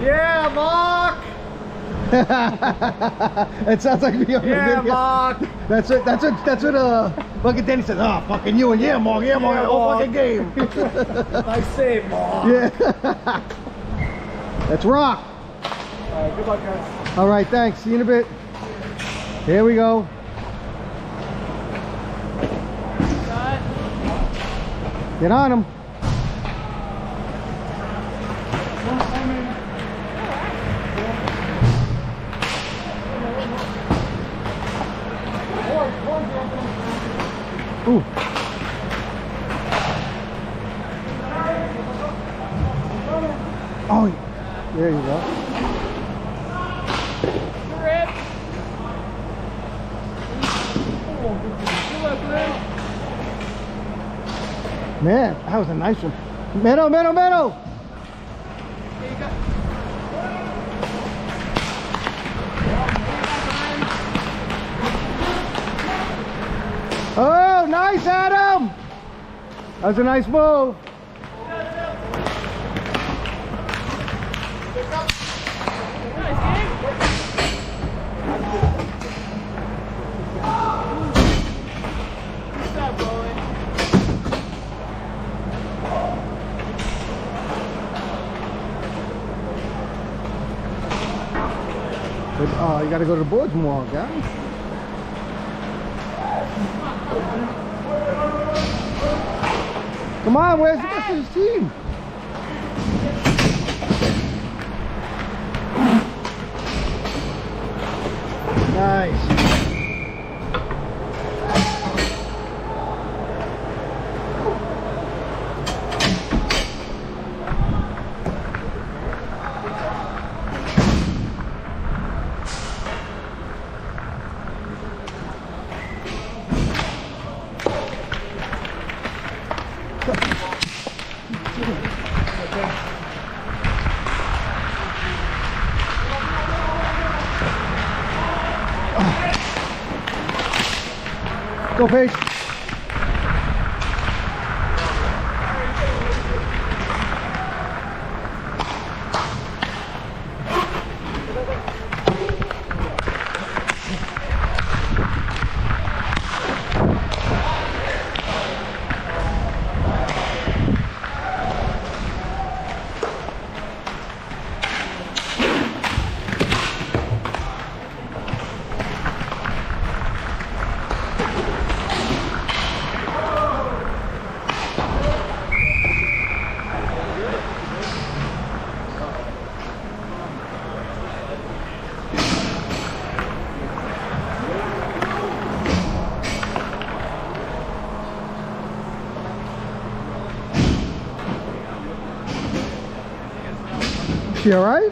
Yeah, Mark! It sounds like me on the Yeah, video. Mark! That's what fucking Denny says. Oh, fucking you and yeah, Mark, yeah, Mark, Yeah, whole Mark. fucking game. Nice save, Mark. Yeah. Let's rock. Alright, good luck, guys. All right, thanks. See you in a bit. Here we go. Get on him. Ooh. Oh, there you go. Man, that was a nice one. Meadow. Oh, nice, Adam. That was a nice move. But, you gotta go to the boards more, guys. Come on, where's the rest of his team? Nice. Go, Paige. She all right?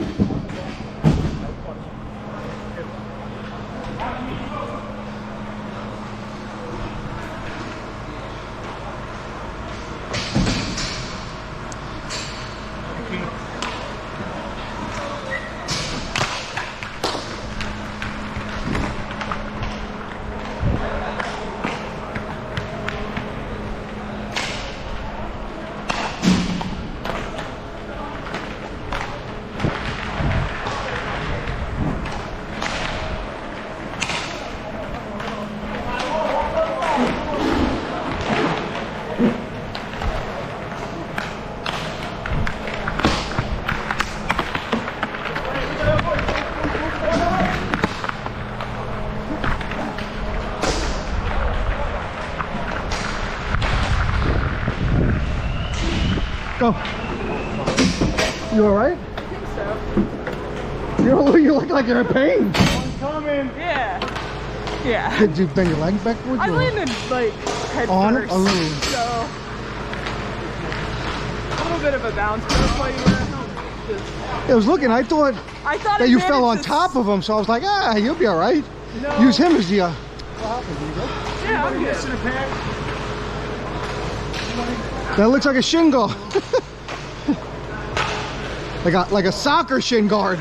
Go. You all right? I think so. You look like you're in pain. One's coming. Yeah. Yeah. Did you bend your legs backwards? I or- landed like head On? first. Oh. So a little bit of a bounce, but that's why you were just... It was looking, I thought I that you fell on top of him, so I was like, ah, you'll be all right. No. Use him as the, What happened? You good? Yeah, I'm Anybody good. missing a pack? that looks like a shin guard. like a soccer shin guard.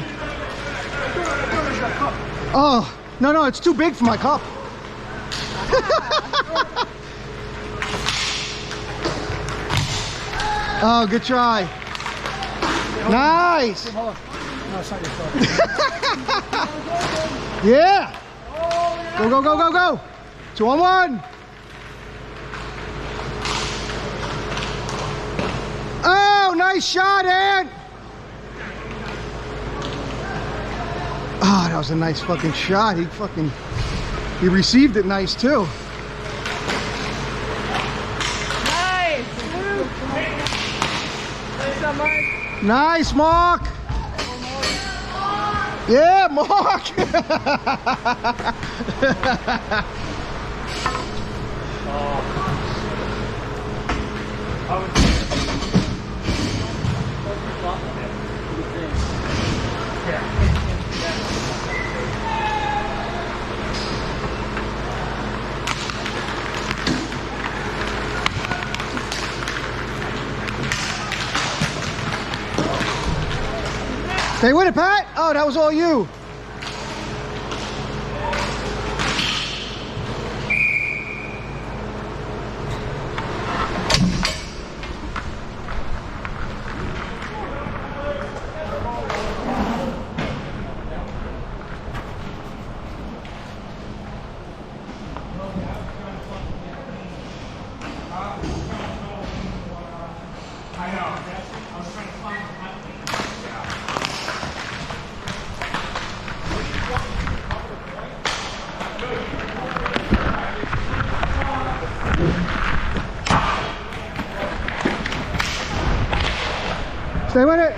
Oh, no, it's too big for my cup. Oh, good try. Nice. No, it's not your fault. Yeah. Go, go, go, go, go. 2 on 1. Oh, nice shot, Ant. Oh, that was a nice fucking shot. He received it nice too. Nice! Nice up, Mark. Nice, Mark. Yeah, Mark. Stay with it, Pat. Oh, that was all you. Stay with it.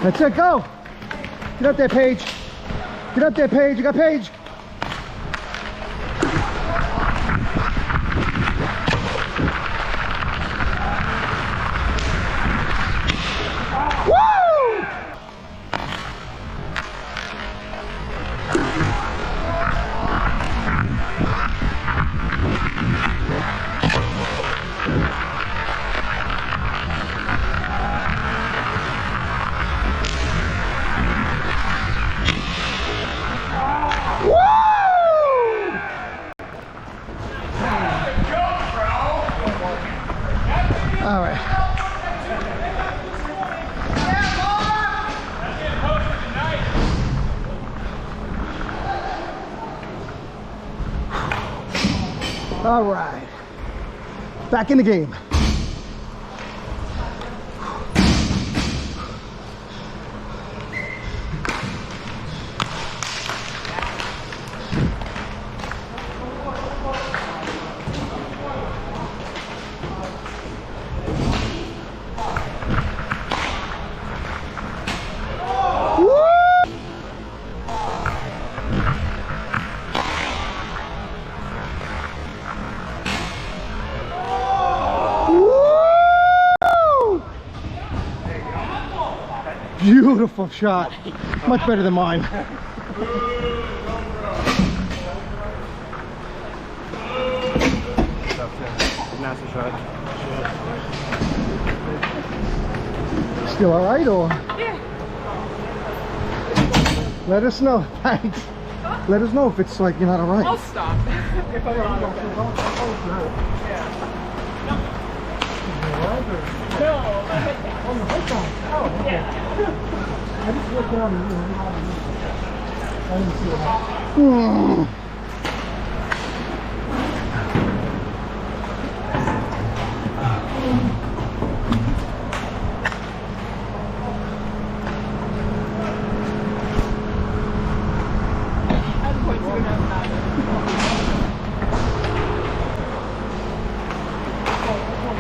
That's it, go. Get up there, Paige. Get up there, Paige. You got Paige. All right. All right. Back in the game. Beautiful shot. Much better than mine. Massive shot. Still all right, or? Yeah. Let us know. Thanks. Let us know if it's like you're not all right. I'll stop. If I'm not okay. Yeah. No. Yeah. I just looked down and I didn't see what happened.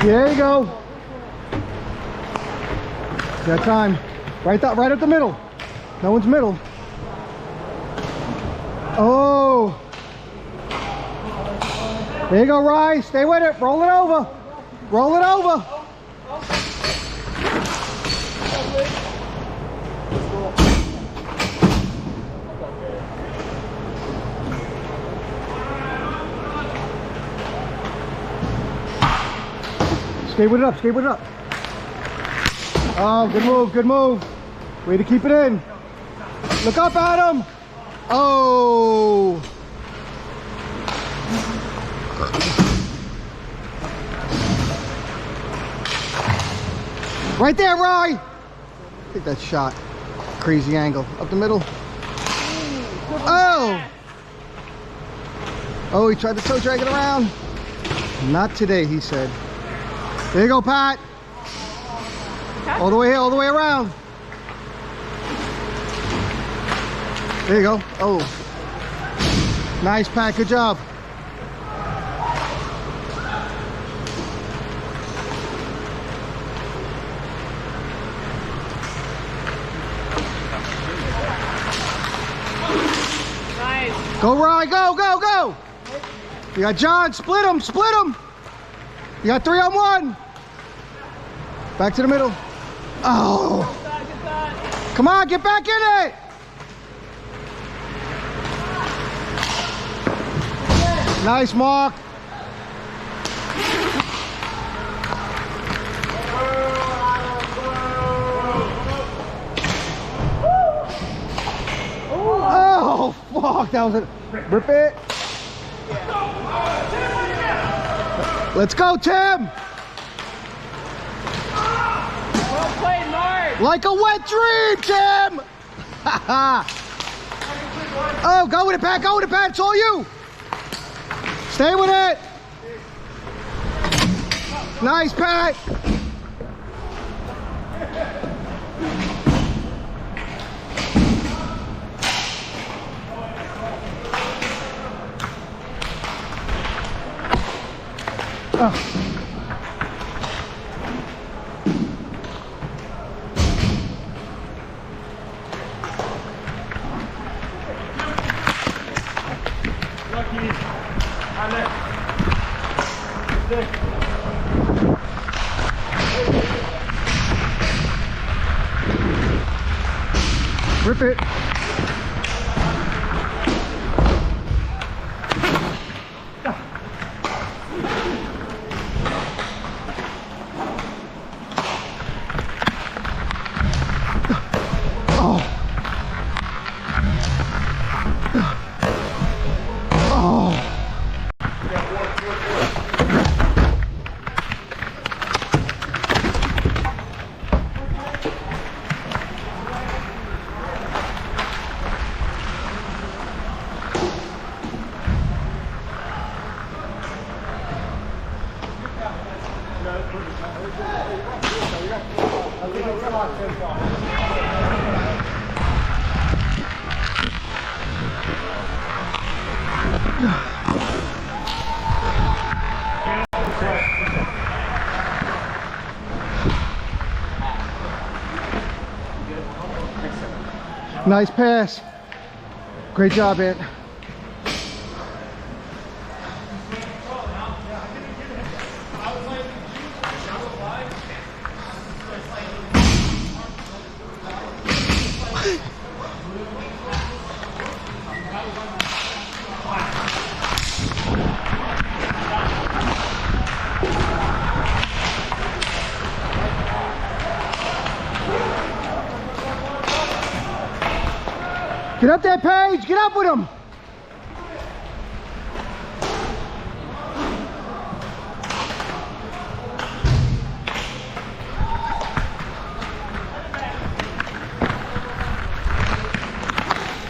There you go. That time. Right at the middle. No one's middle. Oh. There you go, Rye. Stay with it. Roll it over. Roll it over. Stay with it up. Stay with it up. Oh, good move. Good move. Way to keep it in. Look up, Adam. Oh. Right there, Rye. I think that shot. Crazy angle. Up the middle. Oh. Oh, he tried to toe drag it around. Not today, he said. There you go, Pat. All the way here, all the way around. There you go. Oh. Nice, Pat. Good job. Nice. Go, Rye. Go, go, go. You got John. Split him. Split him. You got 3-on-1. Back to the middle. Oh. Come on, get back in it. Nice, Mark. Oh, fuck. That was it. Rip it. Let's go, Tim. Well played, Mark. Like a wet dream, Tim. Oh, go with it, Pat. Go with it, Pat. It's all you. Stay with it. Nice, Pat. Oh. Rip it. Nice pass. Great job, Ant. Get up there, Paige. Get up with him.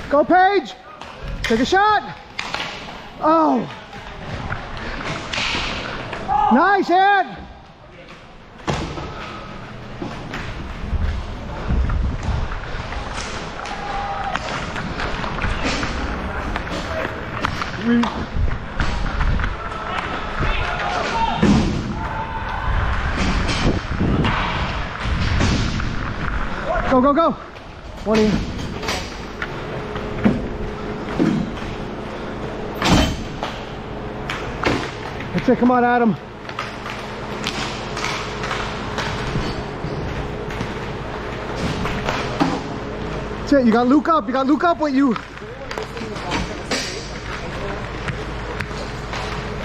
Go, Paige. Take a shot. Oh. Nice hit. Go, go, go. 20. That's it. Come on, Adam. That's it. You got Luke up. You got Luke up with you.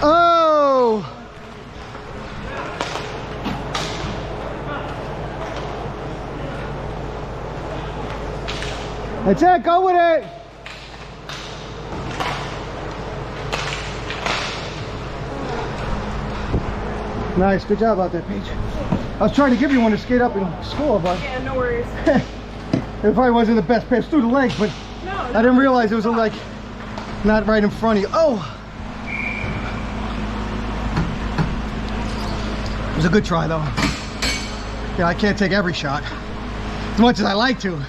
Oh! That's it, go with it. Nice, good job out there, Paige. I was trying to give you one to skate up and score, but Yeah, no worries. it probably wasn't the best pass through the legs, but No, I didn't realize it was like not right in front of you. Oh! It was a good try though. Yeah, I can't take every shot as much as I like to.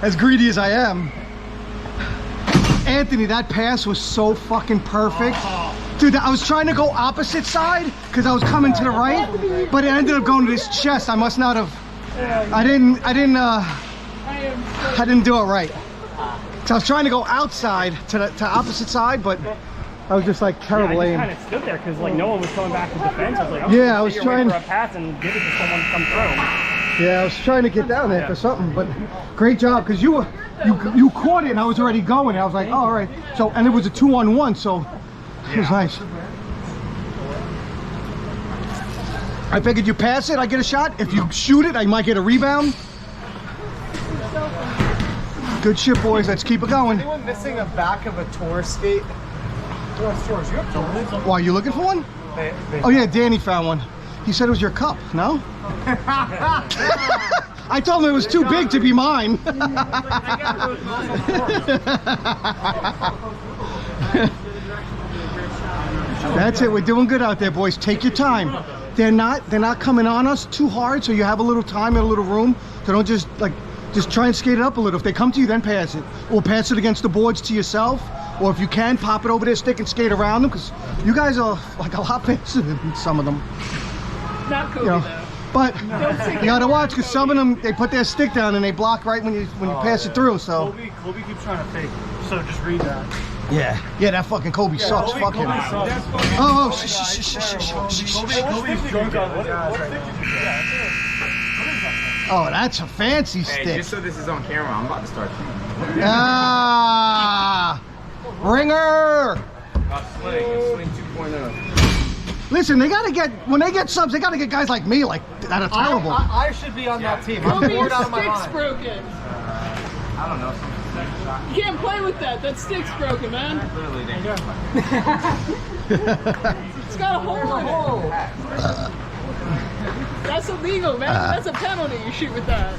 As greedy as I am. Anthony, that pass was so fucking perfect. Dude, I was trying to go opposite side because I was coming to the right, but it ended up going to his chest. I must not have. I didn't do it right. So I was trying to go outside to opposite side, but I was just like terrible aim. I just kind of stood there because like no one was coming back to defense. I was like, Yeah, I was trying for a pass and give it to someone to come through. Yeah, I was trying to get down there for something, but great job because you caught it and I was already going. I was like, oh, all right. So and it was a 2-on-1, so it was nice. I figured you pass it, I get a shot. If you shoot it, I might get a rebound. Good shit, boys. Let's keep it going. Anyone missing a back of a tour skate? You have tours. Why, are you looking for one? Oh yeah, Danny found one. He said it was your cup, no? I told him it was too big to be mine. That's it, we're doing good out there, boys. Take your time. They're not coming on us too hard, so you have a little time and a little room. So don't just try and skate it up a little. If they come to you, then pass it. Or pass it against the boards to yourself. Or if you can, pop it over their stick and skate around them, because you guys are like a lot faster than some of them. not Kobe You know, though. but you gotta watch, because some of them, they put their stick down and they block right when you pass it through. So Kobe keeps trying to fake. So just read that. yeah, that fucking Kobe sucks. Fuck him. Oh, Kobe's drunk on what stick did you get? oh, that's a fancy Hey, stick. just so this is on camera, I'm about to start shooting. Ah, ringer. Sling 2.0. Listen, they gotta get, when they get subs, they gotta get guys like me, like that are terrible. I should be on that team. I'm Kobe, bored your out of my stick's mind. broken. I don't know, some shot. You can't play with that. That stick's broken, man. Literally dangerous. It's got a hole in it. That's illegal, man. That's a penalty. You shoot with that.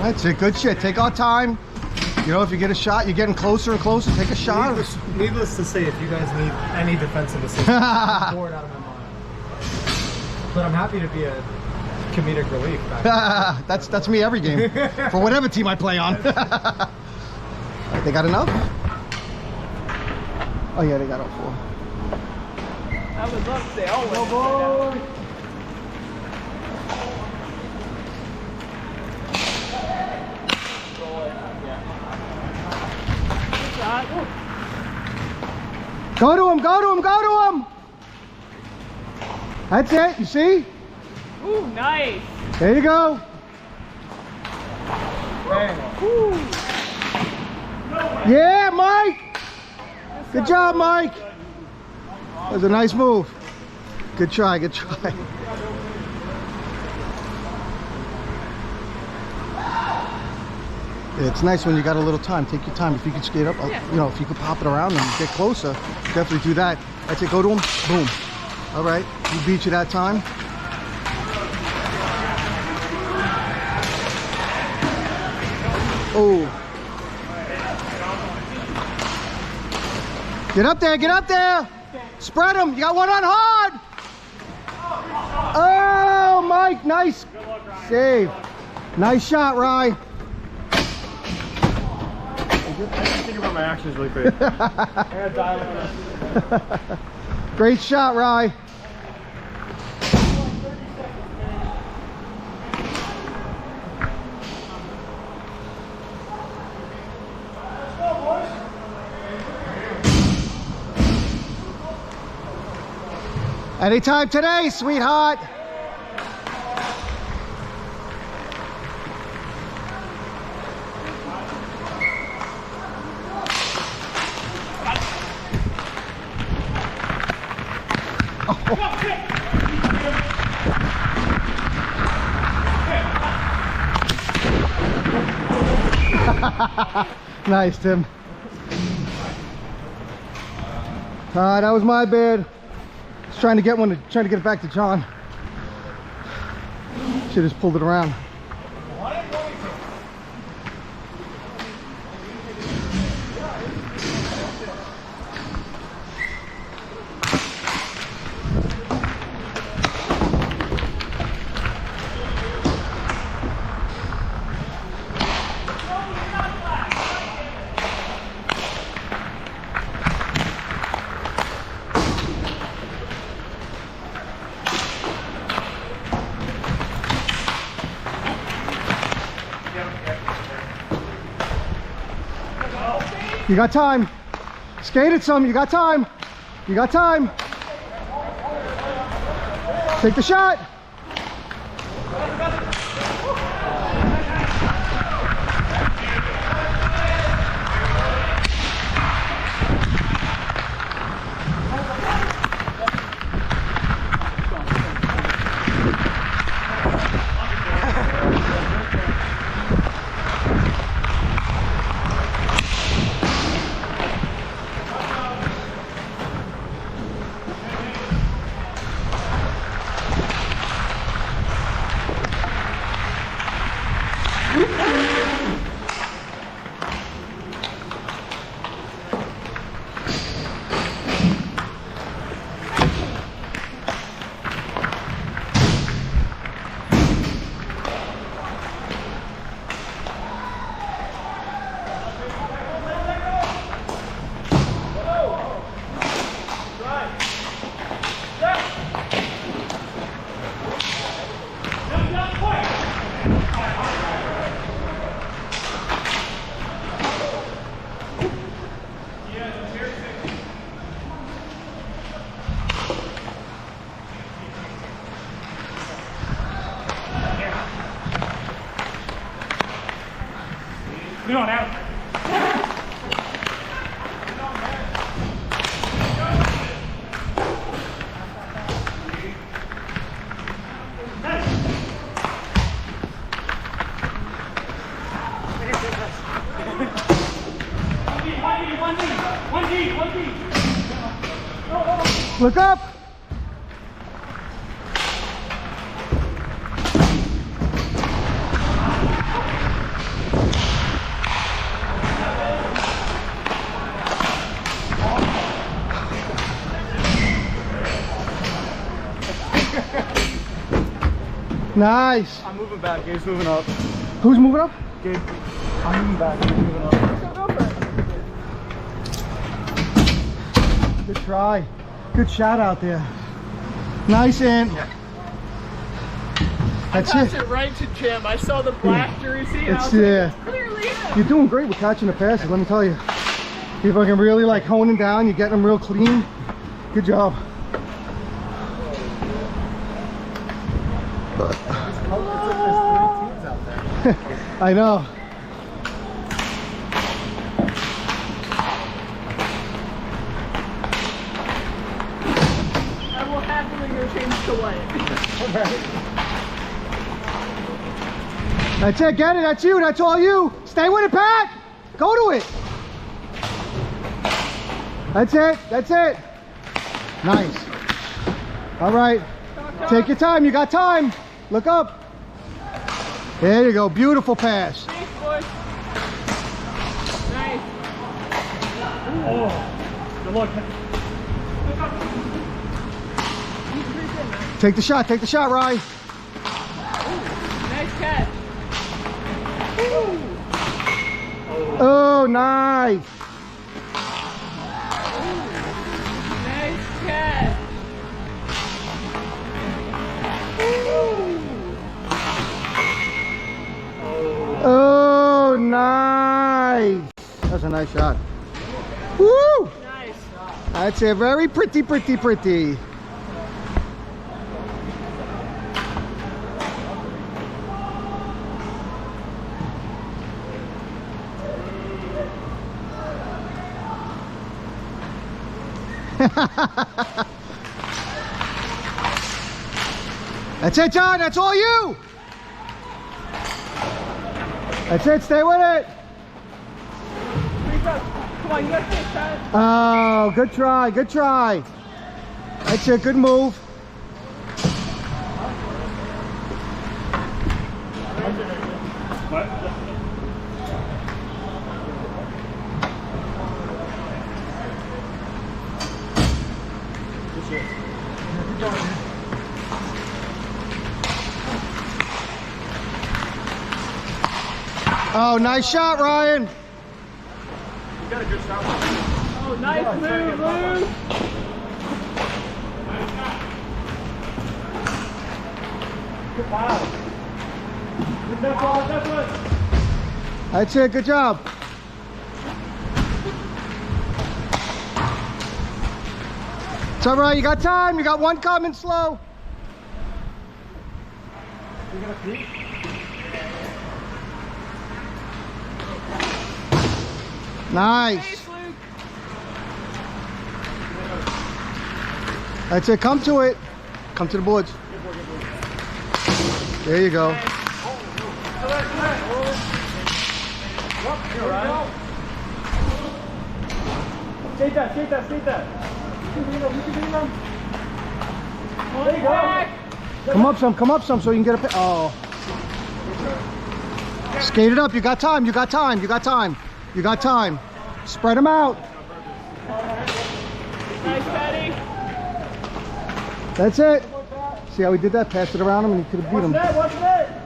That's it, good shit. Take our time. You know, if you get a shot, you're getting closer and closer. Take a shot. Needless to say, if you guys need any defensive assistance, I'm bored out of my mind. But I'm happy to be a comedic relief. That's me every game for whatever team I play on. They got enough? Oh yeah, they got all four. I would love to say, oh, boy. Go to him, go to him, go to him! That's it, you see? Ooh, nice. There you go. Yeah, Mike! Good job, Mike! That was a nice move. Good try, good try. Yeah, it's nice when you got a little time. Take your time. If you could skate up, you know, if you could pop it around and get closer, definitely do that. That's it, go to him, boom. All right, he beat you that time. Oh. Get up there, get up there. Spread them, you got one on hard. Oh, Mike, nice save. Nice shot, Rye. Think about my actions really quick. I gotta dial in. Great shot, Rye. Anytime today, sweetheart. Nice, Tim. That was my bad. Just trying to get it back to John. Should have just pulled it around. You got time. Skate it some. You got time. You got time. Take the shot. Get on out. Look up. Nice. I'm moving back. Gabe's moving up. Who's moving up? Gabe. I'm moving back. Gabe's moving up. Good try. Good shot out there. Nice, Ant. That's I it. passed it right to Jim. I saw the black jersey. And It's I was like, it's clearly him. You're doing great with catching the passes, let me tell you. You're fucking really like honing down, you're getting them real clean. Good job. I know. I will happily go change to white. That's it, get it, that's you, that's all you. Stay with it, Pat. Go to it. That's it, that's it. Nice. All right, take your time, you got time. Look up. There you go, beautiful pass. Thanks, boys. Nice. Oh, good luck. Take the shot, Rye. Nice catch. Oh, nice. Nice catch. Oh, nice. That's a nice shot. Woo! Nice. That's a very pretty. That's it, John. That's all you. That's it. Stay with it. Come on, you gotta take a shot. Oh, good try, good try. That's it, good move. Oh, nice shot, Ryan. You got a good shot. Oh, nice move, Lou. That's it, good job. It's all right, you got time, you got one coming slow. Nice. That's it, come to it. Come to the boards. There you go. Skate that, skate that, skate that. There you go. Come up some so you can get a oh. Skate it up, you got time, you got time, you got time. You got time. Spread them out. Nice, Patty. That's it. See how he did that? Passed it around him and he could have beat him. What's that?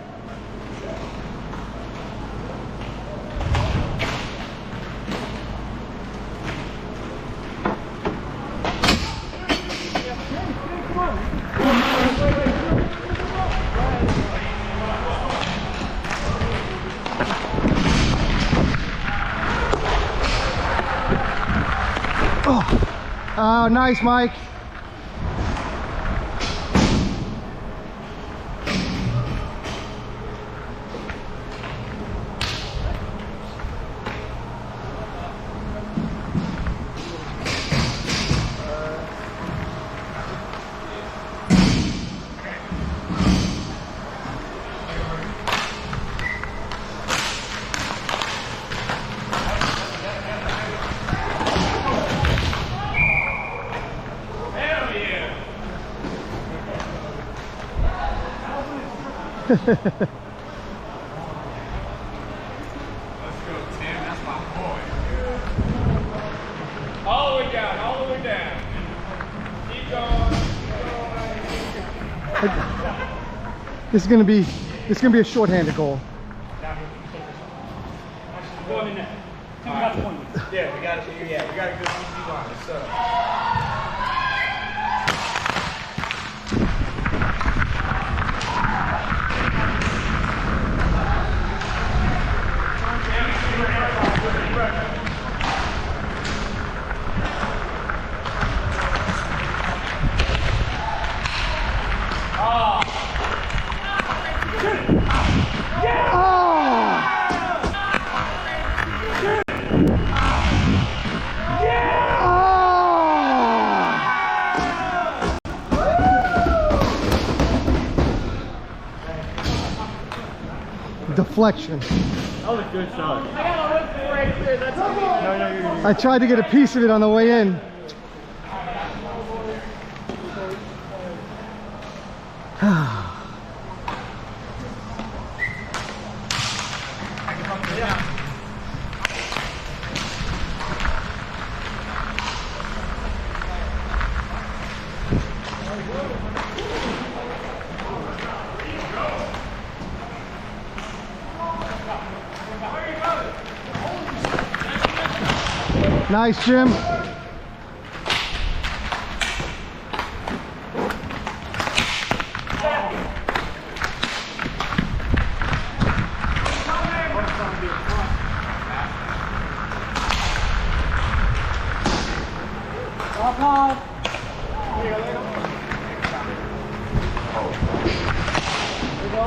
Oh, nice, Mike. Let's go, Tim. That's my boy. All the way down, all the way down. Keep going, keep going. This is gonna be a short-handed goal. Go in there. Tim, we got the one. Yeah, we got it. Yeah, we got a good easy line. So. Deflection. That was a good shot. I got a look right there. That's okay. No, I tried to get a piece of it on the way in. Nice, Jim.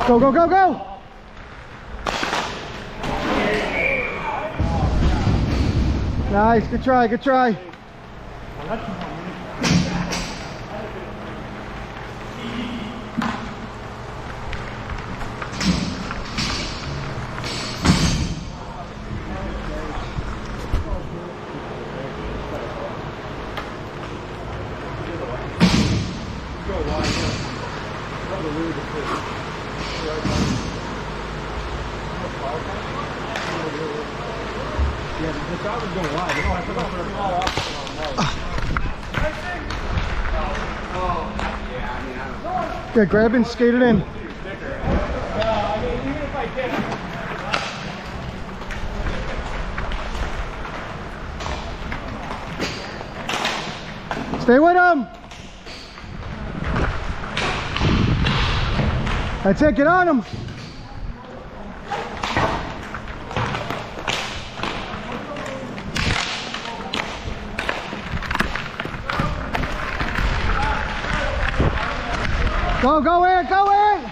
Go, go, go, go! Nice, good try, good try. Yeah, the shot was going wide. You don't have to go for the ball off. Yeah, grab and skate it in. Stay with him. That's it, get on him. Go in, go in.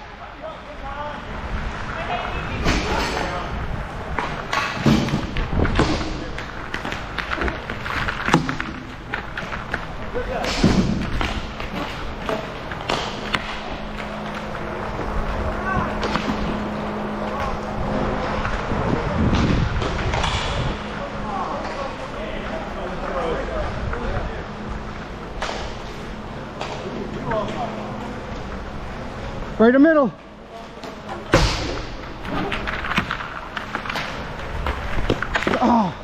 Right in the middle. Oh.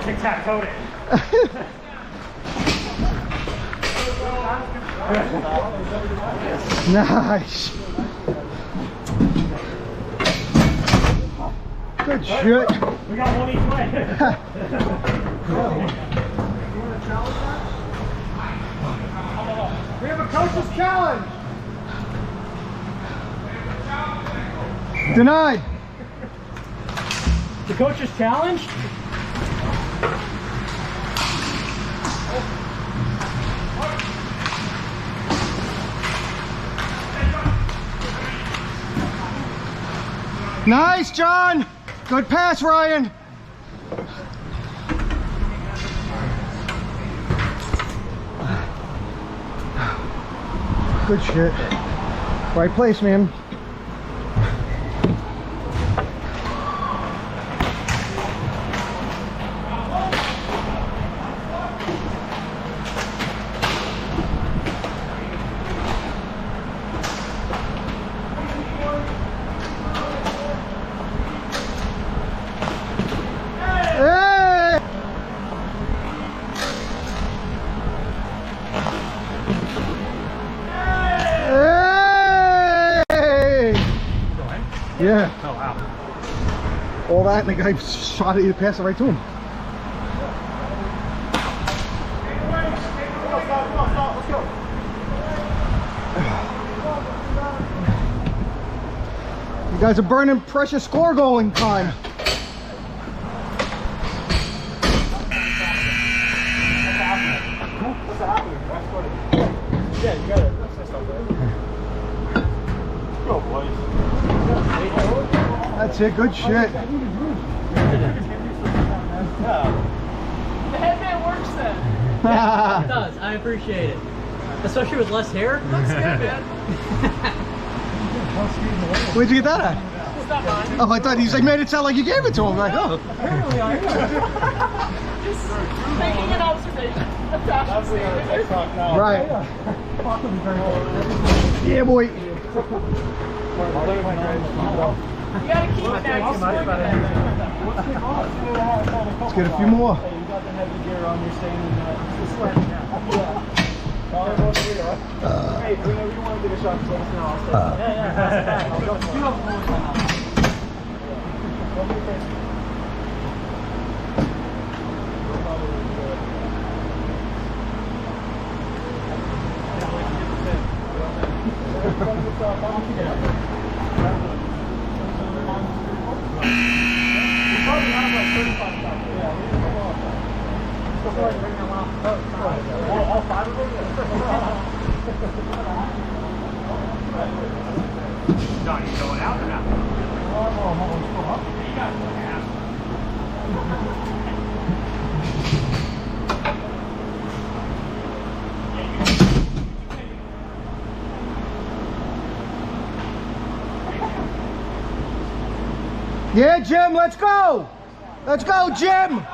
Tic-tac-toe it. Nice. Good shit. We got one each way. We have a coach's challenge. Denied. The coach's challenge? Nice, John. Good pass, Ryan. Good shit. Right place, man. Yeah. Oh, wow. All that, and the guy shot it, you pass it right to him. You guys are burning precious score goaling time. Yeah, you got it. Go, boys. That's it, good shit. The headband works then. It does. I appreciate it. Especially with less hair. Looks good, man. Where'd you get that at? It's not mine. Oh, I thought he made it sound like you gave it to him. Like, oh. Apparently I am. Just making an observation. A fashion statement. Right. Yeah, boy. You gotta keep it back. Let's get a few more. Hey, you got the heavy gear on, you're staying in Hey, whenever you want to take a shot, just let us know. I'll stay. I'll go for it. All 5 of them? John, you going out or not? You guys look out. Yeah, Jim, let's go. Let's go, Jim.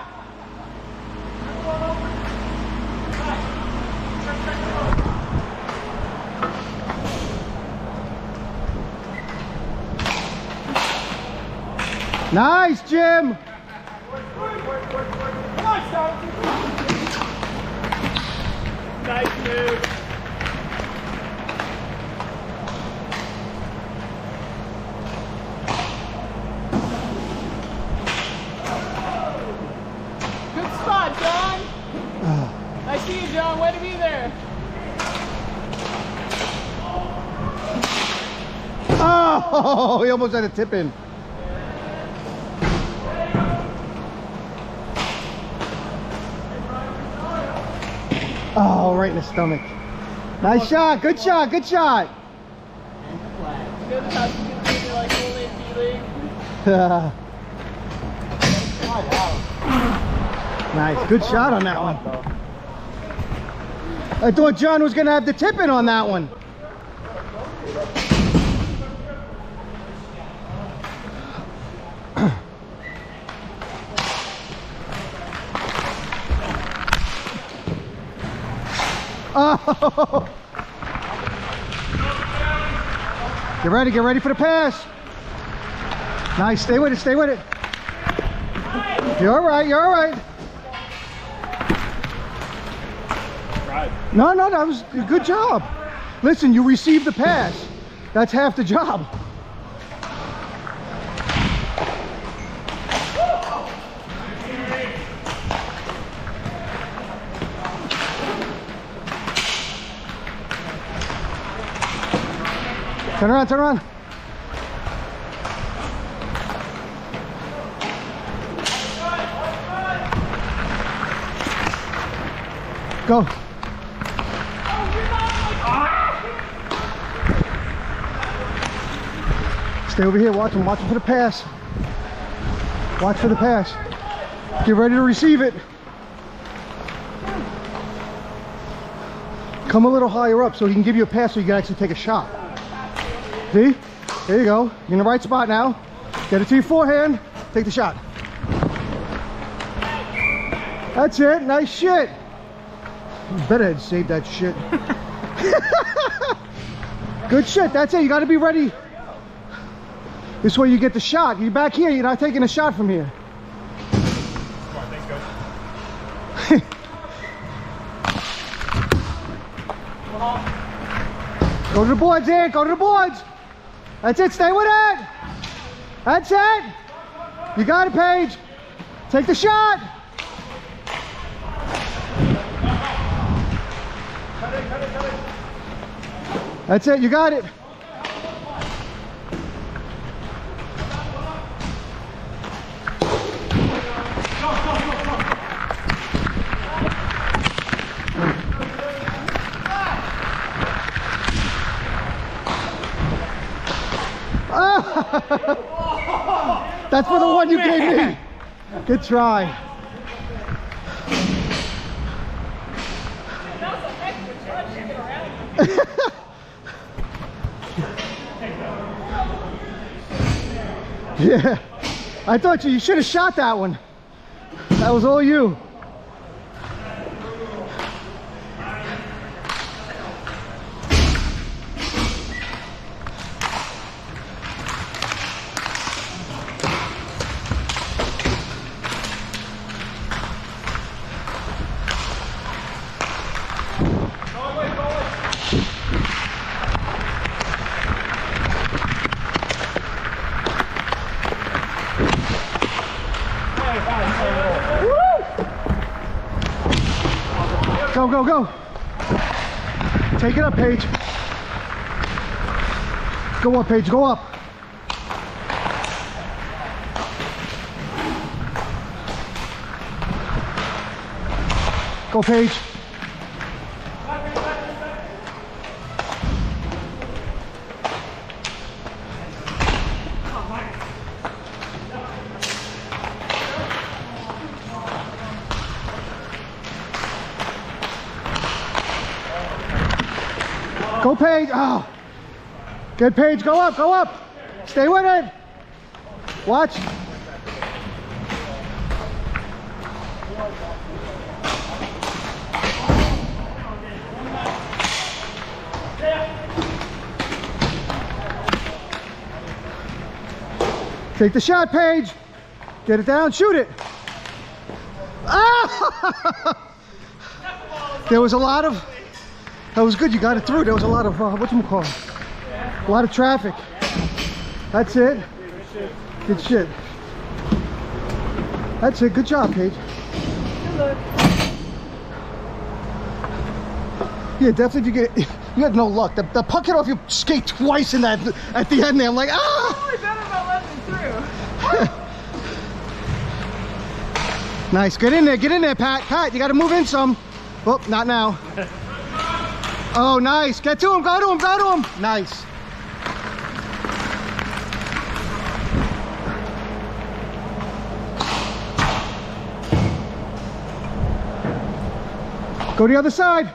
Nice, Jim. Nice move. Good spot, John. I see you, John. Way to be there. Oh, he almost had a tip in. Oh, right in the stomach. Nice shot, good shot, good shot. You know the house you can see like only in D-League. Nice, good shot on that one. I thought John was going to have the tip in on that one. Oh! Get ready for the pass. Nice, stay with it, stay with it. You're all right, you're all right. No, that was a good job. Listen, you received the pass. That's half the job. Turn around, turn around. Go. Stay over here, watch him for the pass. Watch for the pass. Get ready to receive it. Come a little higher up so he can give you a pass so you can actually take a shot. See? There you go. You're in the right spot now. Get it to your forehand. Take the shot. That's it. Nice shit. You better have saved that shit. Good shit. That's it. You got to be ready. This way you get the shot. You're back here. You're not taking a shot from here. Go to the boards, Ant. Go to the boards. That's it. Stay with it. That's it. You got it, Paige. Take the shot. That's it. You got it. That's for the one you gave me. Good try. Yeah, I thought you should have shot that one. That was all you. Go, go, go. Take it up, Paige. Go up, Paige, go up. Go, Paige. Go, Paige. Oh. Good, Paige. Go up, go up. Stay with it. Watch. Take the shot, Paige. Get it down, shoot it. Ah! There was a lot of, that was good, you got it through. There was a lot of, whatchamacallit? A lot of traffic. That's it. Good shit. That's it, good job, Paige. Yeah, definitely if you get, you had no luck. The puck hit off your skate twice in that, at the end there. I'm like, ah! Probably better about letting it through. Nice, get in there, Pat. Pat, you gotta move in some. Oh, not now. Oh, nice, get to him, go to him, go to him. Nice. Go to the other side.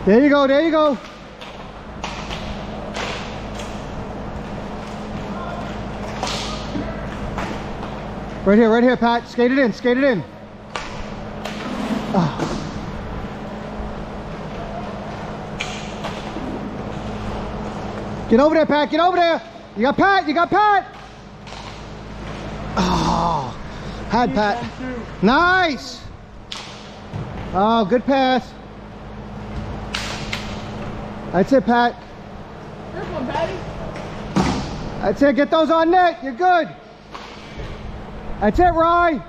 There you go, there you go. Right here, Pat. Skate it in, skate it in. Oh. Get over there, Pat, get over there. You got Pat, you got Pat. Oh, had Pat. Nice. Oh, good pass. That's it, Pat. First one, Patty. That's it, get those on net, you're good. That's it, Rye.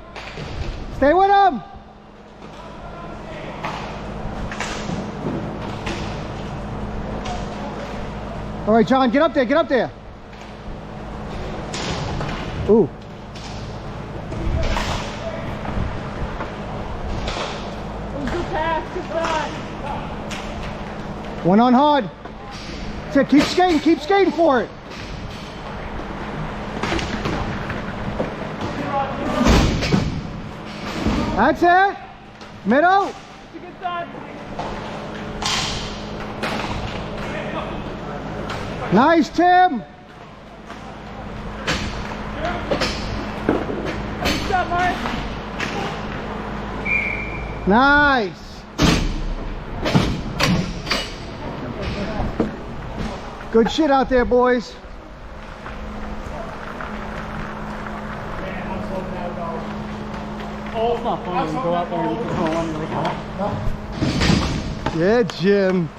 Stay with him. All right, John, get up there, get up there. Ooh. Good pass, good shot. One on hard. That's it, keep skating for it. That's it. Middle. It's a good shot. Nice, Tim. Good shot, Mark. Nice. Good shit out there, boys. Oh, it's not fun when you go out there and you go on like that. Yeah, Jim.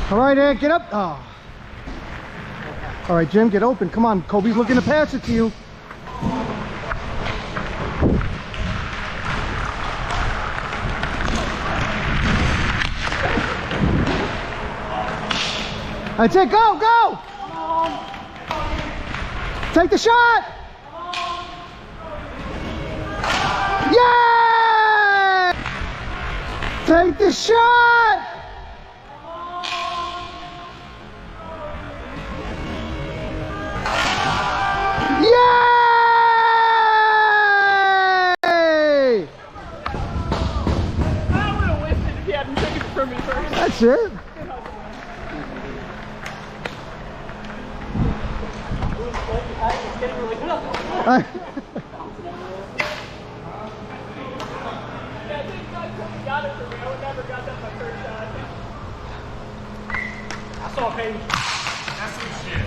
All right, Ed, get up. Oh. All right, Jim, get open. Come on, Kobe's looking to pass it to you. That's it, go, go! Take the shot! Yeah! Take the shot! Yay! I would have wished it if you hadn't taken it from me first. That's it. It's getting really good. Yeah, I think God got it for me. I would never got that my first shot. I saw Paiges. That's some shit.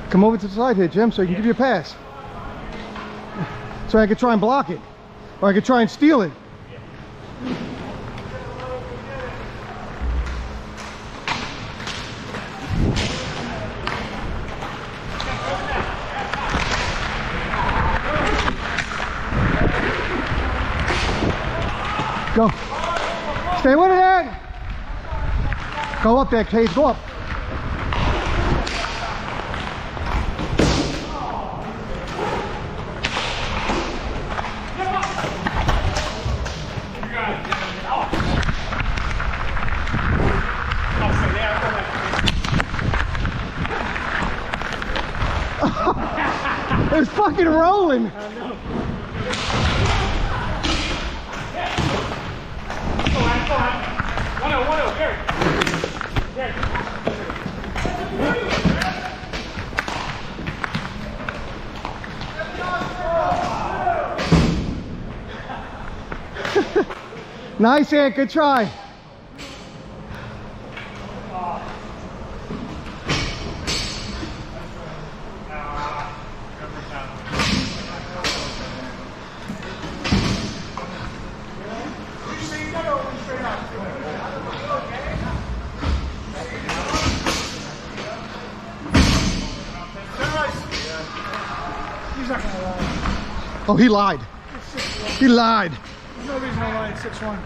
Come over to the side here, Jim, so I can give you a pass. So I could try and block it. Or I could try and steal it. Go. Stay with it, Ed. Go up there, Paige. Go up. It's fucking rolling. Nice hit, good try. Oh, he lied. He lied. There's no reason to lie. It's 6-1.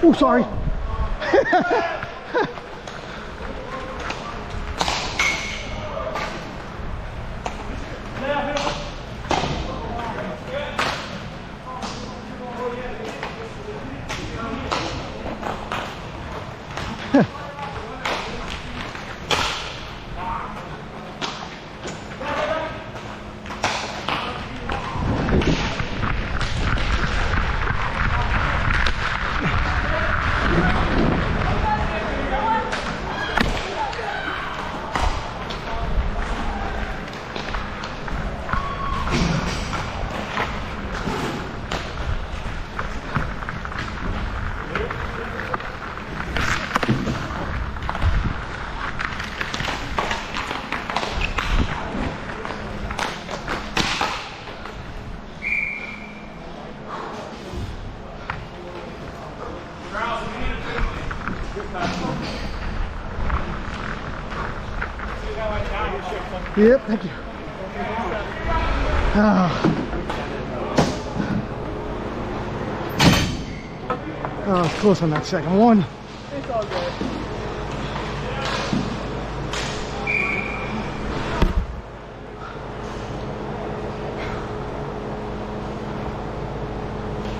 Oh, sorry. Yep, thank you. Oh, it's close on that second one. It's all good.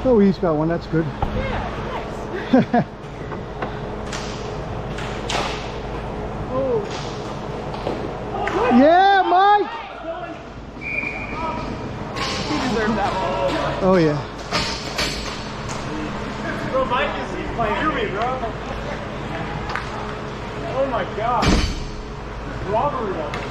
Oh, he's got one. That's good. Yeah, nice. Yeah, Mike. He deserved that one. Oh yeah. Bro, Mike is playing me, bro. Oh my god. Robbery up there.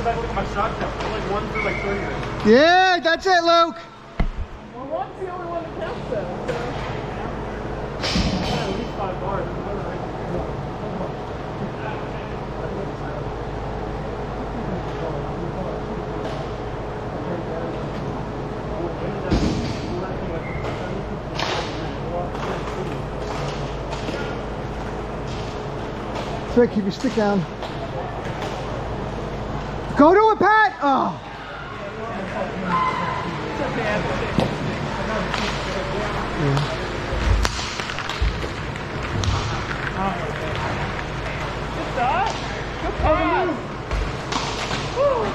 Look at my shot count. I'm like 1 for like 30 minutes. Yeah, that's it, Luke. Well, one's the only one that counts though. I had at least 5 bars. Rick, keep your stick down. Go to it, Pat! Oh. Good shot. Good pass.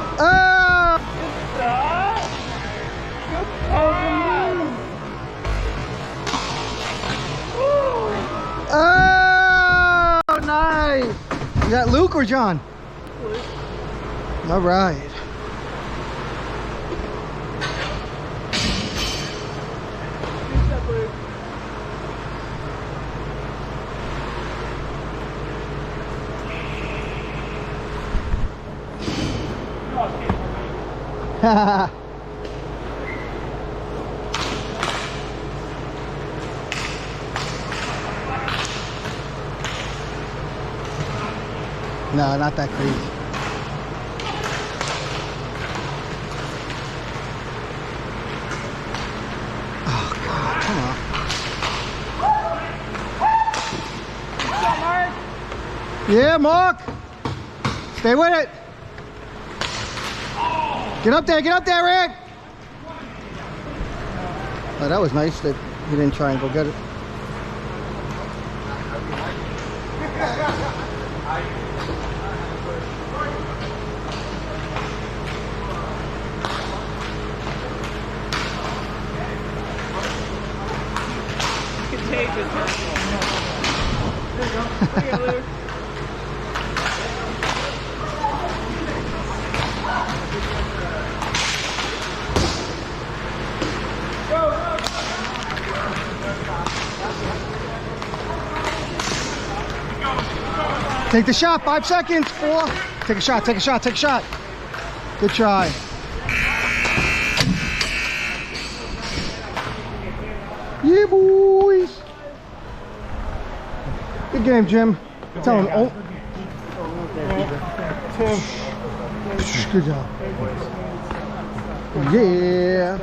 Oh! Good shot. Good pass. Oh, nice! Is that Luke or John? Luke. All right. Good shot, Luke. No, not that crazy. Yeah, Mark. Stay with it. Get up there, Rick. Oh, that was nice that he didn't try and go get it. Contagious. There you go. There you go, Lou. Take the shot, 5 seconds, 4. Take a shot, take a shot, take a shot. Good try. Yeah, boys. Good game, Jim. Tell him. Oh. Good job. Yeah.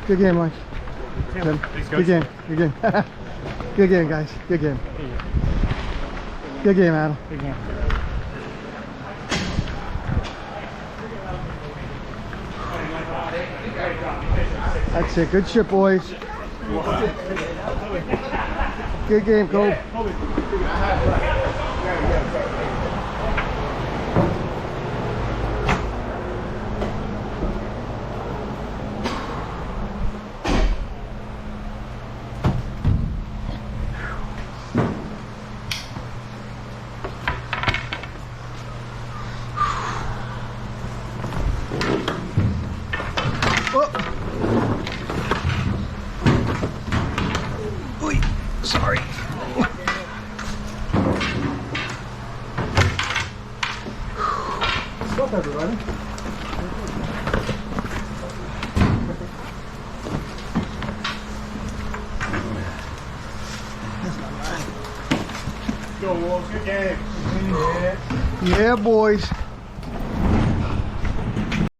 Good game, Mike. Jim. Good game. Good game. Good game, guys. Good game. Good game, Adam. Good game. That's it. Good shit, boys. Good game, Cole. Sorry. What's up, everybody? Go Wolves, good game. Yeah, boys.